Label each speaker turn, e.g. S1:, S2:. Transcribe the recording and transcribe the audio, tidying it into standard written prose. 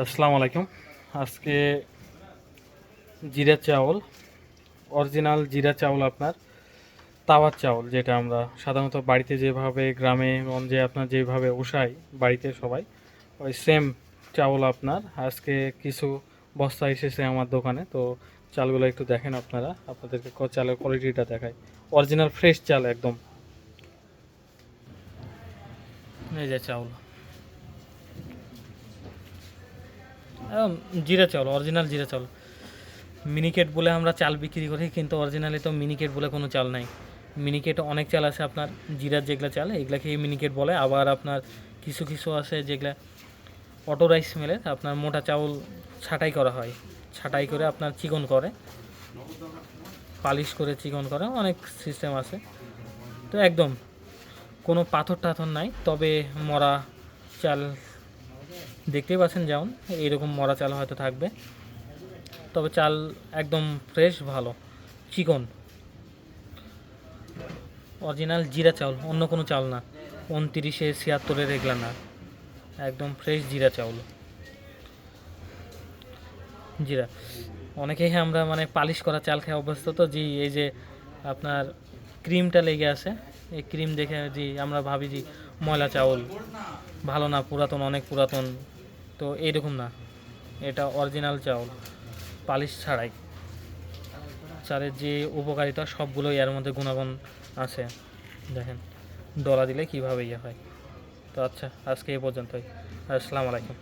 S1: আসসালামু আলাইকুম। আজকে জিরা চাউল, অরিজিনাল জিরা চাউল, আপনার তাওয়ার চাউল, যেটা আমরা সাধারণত বাড়িতে যেভাবে গ্রামে গঞ্জে আপনার যেভাবে উষাই বাড়িতে সবাই, ওই সেম চাউল আপনার আজকে কিছু বস্তা এসেছে আমার দোকানে। তো চালগুলো একটু দেখেন আপনারা, আপনাদেরকে চালের কোয়ালিটিটা দেখায়। অরিজিনাল ফ্রেশ চাল একদম। এই যে চাউল, একদম জিরা চাউল, অরিজিনাল জিরা চাউল। মিনিকেট বলে আমরা চাল বিক্রি করি, কিন্তু অরিজিনালি তো মিনিকেট বলে কোনো চাল নাই। মিনিকেট অনেক চাল আছে আপনার, জিরার যেগুলো চাল এগুলাকে মিনিকেট বলে। আবার আপনার কিছু কিছু আছে যেগুলা অটো রাইস মিলে আপনার মোটা চাউল ছাঁটাই করা হয়, ছাঁটাই করে আপনার চিকন করে, পালিশ করে চিকন করে, অনেক সিস্টেম আছে। তো একদম কোনো পাথর টাথর নাই, তবে মরা চাল দেখতেই পাচ্ছেন, যেমন এইরকম মরা চাল হয়তো থাকবে, তবে চাল একদম ফ্রেশ, ভালো, চিকন, অরিজিনাল জিরা চাউল, অন্য কোনো চাল না। 29-76 এগুলা না, একদম ফ্রেশ জিরা চাউল। জিরা অনেকেই আমরা মানে পালিশ করা চাল খেয়ে অভ্যস্ত, তো জি এই যে আপনার ক্রিমটা লেগে আছে, এই ক্রিম দেখে জি আমরা ভাবি যে ময়লা চাউল, ভালো না, পুরাতন, অনেক পুরাতন। তো এইরকম না, এটা অরিজিনাল চাউল, পালিশ ছাড়াই। চালের যে উপকারিতা সবগুলোই এর মধ্যে গুণাগুণ আছে, দেখেন ডলা দিলে কীভাবে ইয়ে হয়। তো আচ্ছা, আজকে এই পর্যন্তই। আসসালামু আলাইকুম।